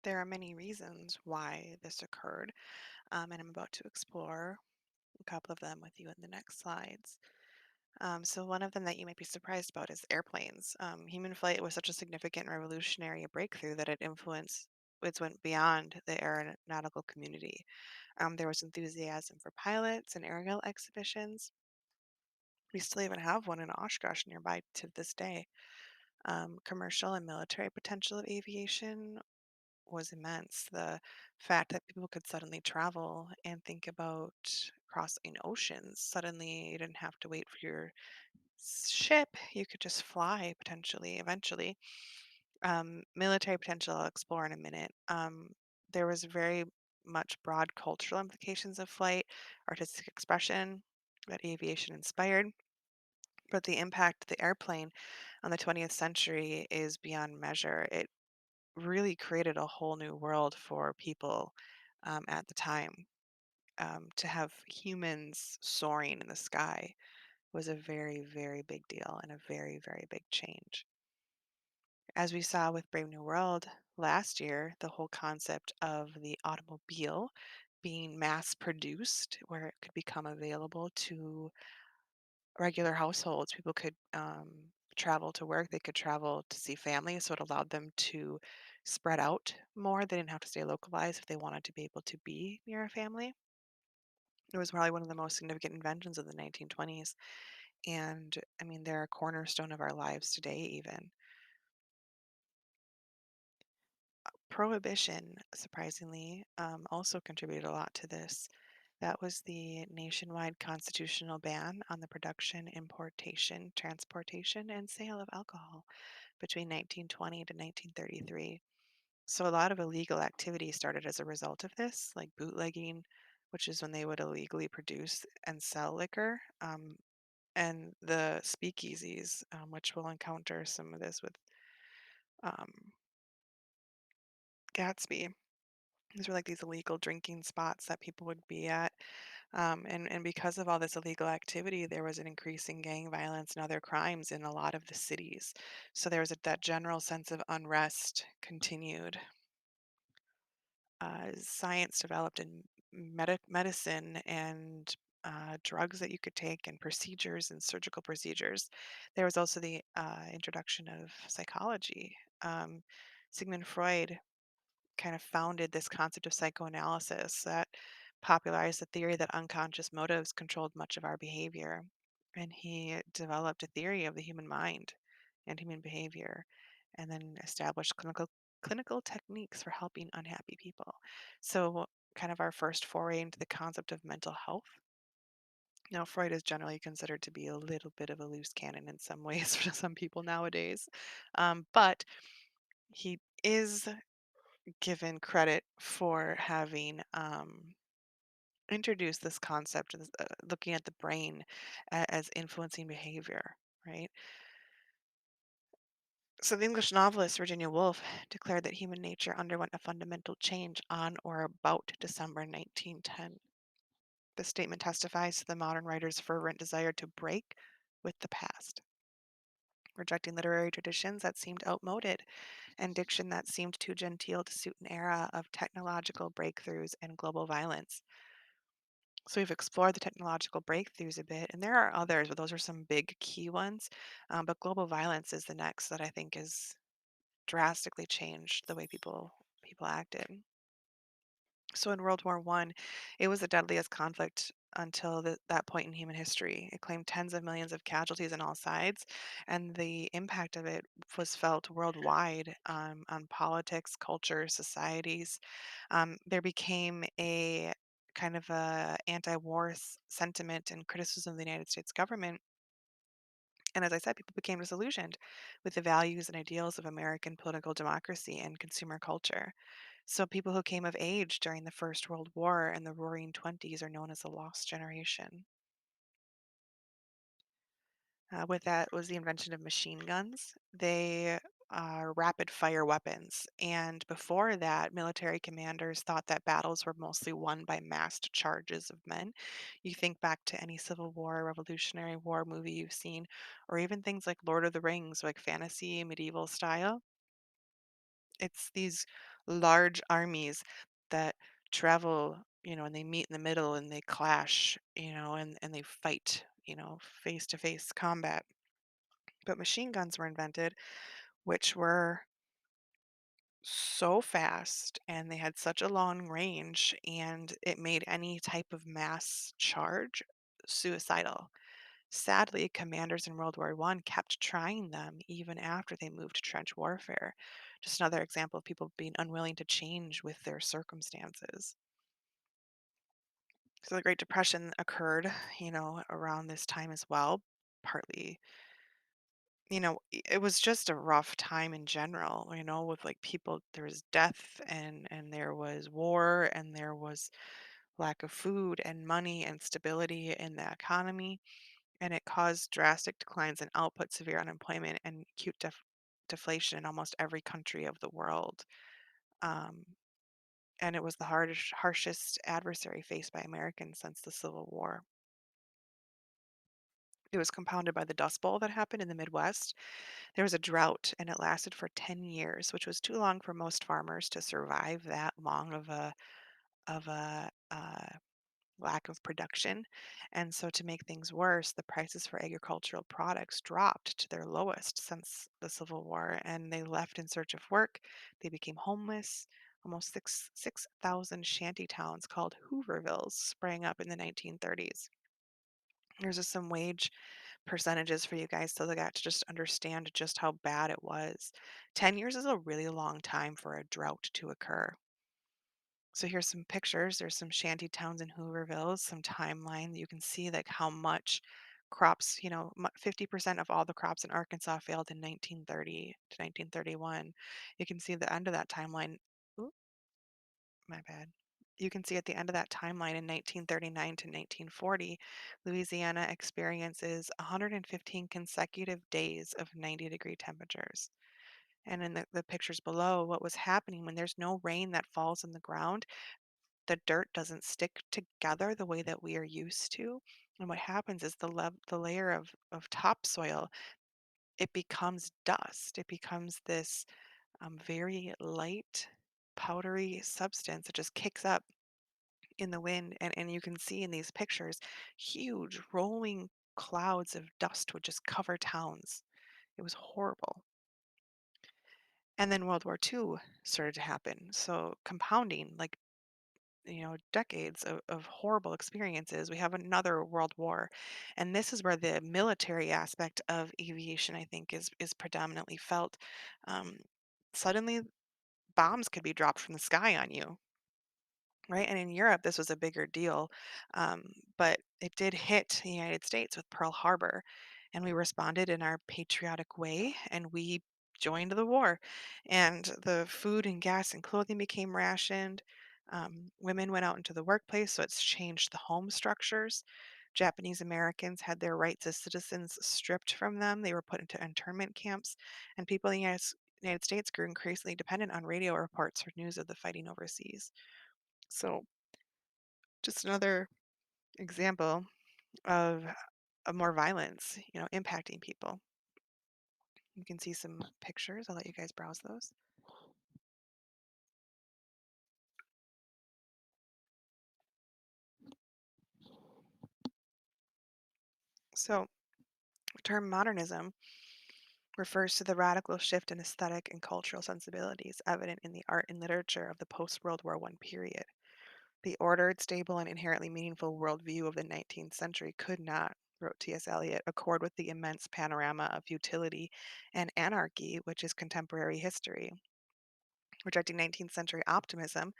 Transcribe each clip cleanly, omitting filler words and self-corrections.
There are many reasons why this occurred, and I'm about to explore a couple of them with you in the next slides. So, one of them that you might be surprised about is airplanes. Human flight was such a significant and revolutionary breakthrough that it went beyond the aeronautical community. There was enthusiasm for pilots and aerial exhibitions. We still even have one in Oshkosh nearby to this day. Commercial and military potential of aviation was immense. The fact that people could suddenly travel and think about crossing oceans. Suddenly, you didn't have to wait for your ship. You could just fly potentially, eventually. Military potential, I'll explore in a minute. There was very much broad cultural implications of flight, artistic expression that aviation inspired. But the impact of the airplane on the 20th century is beyond measure. It really created a whole new world for people at the time. To have humans soaring in the sky was a very, very big deal and a very, very big change. As we saw with Brave New World last year, the whole concept of the automobile being mass produced, where it could become available to regular households. People could travel to work, they could travel to see family, so it allowed them to spread out more. They didn't have to stay localized if they wanted to be able to be near a family. It was probably one of the most significant inventions of the 1920s. And I mean, they're a cornerstone of our lives today, even. Prohibition, surprisingly, also contributed a lot to this. That was the nationwide constitutional ban on the production, importation, transportation, and sale of alcohol between 1920 to 1933. So a lot of illegal activity started as a result of this, like bootlegging, which is when they would illegally produce and sell liquor, and the speakeasies, which we'll encounter some of this with um, Gatsby. These were like these illegal drinking spots that people would be at. And because of all this illegal activity, there was an increase in gang violence and other crimes in a lot of the cities. So there was that general sense of unrest continued. Science developed in medicine and drugs that you could take and procedures and surgical procedures. There was also the introduction of psychology. Sigmund Freud kind of founded this concept of psychoanalysis that popularized the theory that unconscious motives controlled much of our behavior. And he developed a theory of the human mind and human behavior, and then established clinical techniques for helping unhappy people. So, kind of our first foray into the concept of mental health. Now, Freud is generally considered to be a little bit of a loose cannon in some ways for some people nowadays, but he is given credit for having introduced this concept of looking at the brain as influencing behavior, right? So the English novelist Virginia Woolf declared that human nature underwent a fundamental change on or about December 1910. The statement testifies to the modern writer's fervent desire to break with the past, rejecting literary traditions that seemed outmoded and diction that seemed too genteel to suit an era of technological breakthroughs and global violence. So we've explored the technological breakthroughs a bit, and there are others, but those are some big key ones. But global violence is the next that I think has drastically changed the way people acted. So in World War One, it was the deadliest conflict until that point in human history. It claimed tens of millions of casualties on all sides, and the impact of it was felt worldwide on politics, culture, societies. There became a kind of a anti-war sentiment and criticism of the United States government. And as I said, people became disillusioned with the values and ideals of American political democracy and consumer culture. So people who came of age during the First World War and the Roaring Twenties are known as the Lost Generation. With that was the invention of machine guns. They are rapid fire weapons. And before that, military commanders thought that battles were mostly won by massed charges of men. You think back to any Civil War, Revolutionary War movie you've seen, or even things like Lord of the Rings, like fantasy, medieval style. It's these large armies that travel, and they meet in the middle and they clash, and they fight, face to face combat. But machine guns were invented, which were so fast and they had such a long range, and it made any type of mass charge suicidal. Sadly, commanders in World War One kept trying them even after they moved to trench warfare. Just another example of people being unwilling to change with their circumstances. So the Great Depression occurred, around this time as well. Partly, it was just a rough time in general, with like people, there was death and there was war and there was lack of food and money and stability in the economy, and it caused drastic declines in output, severe unemployment, and acute deflation in almost every country of the world. Um, and it was the harshest adversary faced by Americans since the Civil War. It was compounded by the Dust Bowl that happened in the Midwest. There was a drought, and it lasted for 10 years, which was too long for most farmers to survive that long of a lack of production. And so, to make things worse, the prices for agricultural products dropped to their lowest since the Civil War, and they left in search of work. They became homeless. Almost 6,000 shanty towns called Hoovervilles sprang up in the 1930s. There's just some wage percentages for you guys so that to just understand just how bad it was. 10 years is a really long time for a drought to occur. So here's some pictures. There's some shanty towns in Hooverville, some timeline. You can see like how much crops, 50% of all the crops in Arkansas failed in 1930 to 1931. You can see the end of that timeline. Oop, my bad. You can see at the end of that timeline in 1939 to 1940, Louisiana experiences 115 consecutive days of 90-degree temperatures. And in the pictures below, what was happening when there's no rain that falls on the ground, the dirt doesn't stick together the way that we are used to. And what happens is the layer of topsoil, it becomes dust. It becomes this very light, powdery substance that just kicks up in the wind. And you can see in these pictures, huge rolling clouds of dust would just cover towns. It was horrible. And then World War II started to happen. So compounding, like decades of horrible experiences, we have another world war. And this is where the military aspect of aviation, I think, is predominantly felt. Um, Suddenly, bombs could be dropped from the sky on you, right? And in Europe, this was a bigger deal. But it did hit the United States with Pearl Harbor, and we responded in our patriotic way, and we joined the war. And the food and gas and clothing became rationed. Women went out into the workplace, so it's changed the home structures. Japanese Americans had their rights as citizens stripped from them. They were put into internment camps, and people in the United States grew increasingly dependent on radio reports for news of the fighting overseas. So, just another example of more violence, impacting people. You can see some pictures. I'll let you guys browse those. So, the term modernism refers to the radical shift in aesthetic and cultural sensibilities evident in the art and literature of the post-World War I period. The ordered, stable, and inherently meaningful worldview of the 19th century could not, wrote T.S. Eliot, accord with the immense panorama of futility and anarchy which is contemporary history. Rejecting 19th century optimism,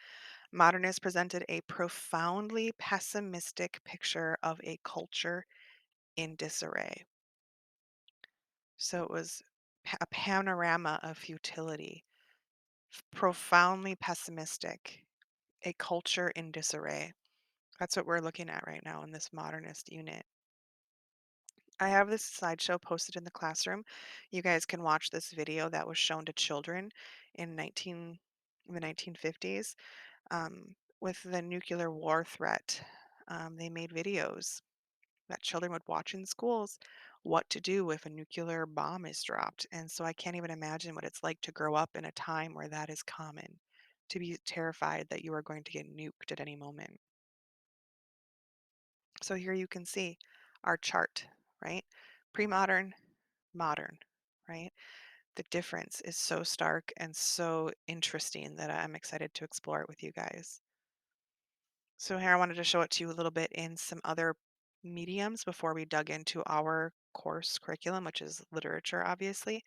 modernists presented a profoundly pessimistic picture of a culture in disarray. So it was a panorama of futility, profoundly pessimistic, a culture in disarray. That's what we're looking at right now in this modernist unit. I have this slideshow posted in the classroom. You guys can watch this video that was shown to children in 19 in the 1950s, with the nuclear war threat. They made videos that children would watch in schools what to do if a nuclear bomb is dropped. And so I can't even imagine what it's like to grow up in a time where that is common, to be terrified that you are going to get nuked at any moment. So here you can see our chart, right? Pre-modern, modern, right? The difference is so stark and so interesting that I'm excited to explore it with you guys. So here I wanted to show it to you a little bit in some other mediums before we dug into our course curriculum, which is literature, obviously.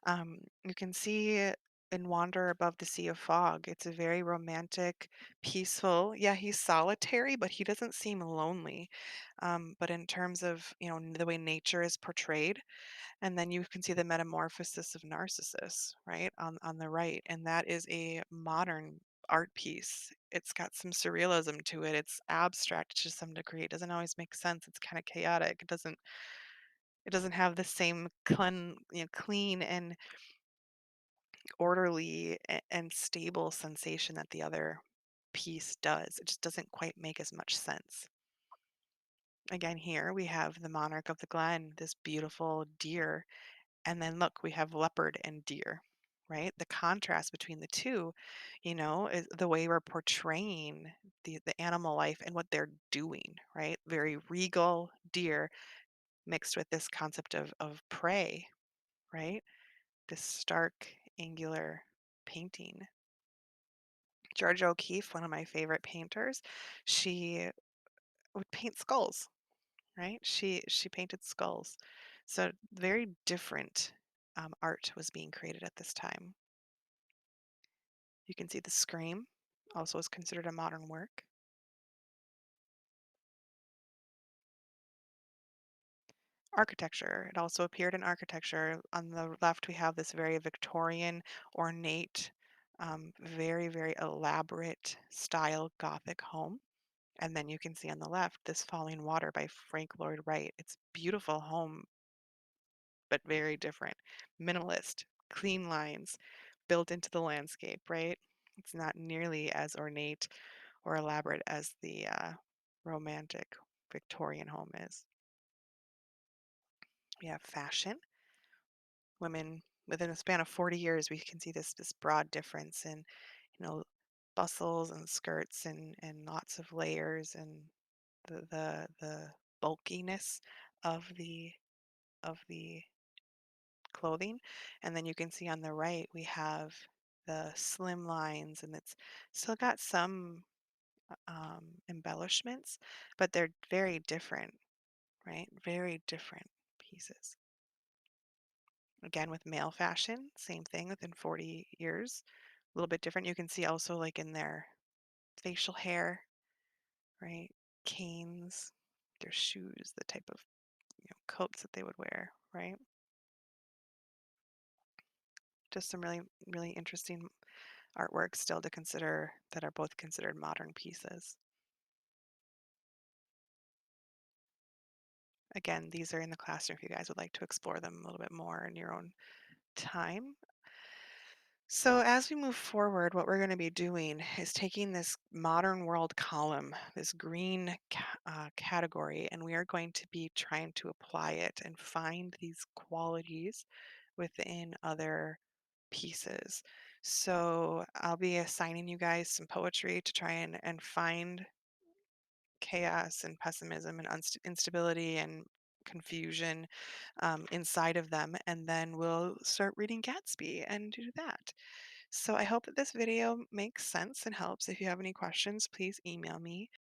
You can see in Wander Above the Sea of Fog, it's a very romantic, peaceful. Yeah, he's solitary, but he doesn't seem lonely. But in terms of, the way nature is portrayed, and then you can see the metamorphosis of Narcissus, right, on the right, and that is a modern art piece. It's got some surrealism to it. It's abstract to some degree. It doesn't always make sense. It's kind of chaotic. It doesn't have the same clean and orderly and stable sensation that the other piece does. It just doesn't quite make as much sense. Again, here we have the monarch of the glen, this beautiful deer. And then look, we have leopard and deer, right? The contrast between the two, is the way we're portraying the animal life and what they're doing, right? Very regal deer mixed with this concept of prey, right? This stark, angular painting. Georgia O'Keeffe, one of my favorite painters, she would paint skulls, right? She painted skulls. So very different art was being created at this time. You can see the Scream also is considered a modern work. Architecture. It also appeared in architecture. On the left, we have this very Victorian, ornate, very, very elaborate style Gothic home. And then you can see on the left this Falling Water by Frank Lloyd Wright. It's beautiful home, but very different. Minimalist, clean lines built into the landscape, right? It's not nearly as ornate or elaborate as the romantic Victorian home is. We have fashion. Women within a span of 40 years, we can see this broad difference in, bustles and skirts and lots of layers and the bulkiness of the clothing. And then you can see on the right we have the slim lines, and it's still got some embellishments, but they're very different, right? Very different pieces. Again, with male fashion, same thing within 40 years, a little bit different. You can see also like in their facial hair, right? Canes, their shoes, the type of coats that they would wear, right? Just some really, really interesting artworks still to consider that are both considered modern pieces. Again, these are in the classroom if you guys would like to explore them a little bit more in your own time. So as we move forward, what we're going to be doing is taking this modern world column, this green category, and we are going to be trying to apply it and find these qualities within other pieces. So I'll be assigning you guys some poetry to try and find chaos and pessimism and instability and confusion inside of them, and then we'll start reading Gatsby and do that. So I hope that this video makes sense and helps. If you have any questions, please email me.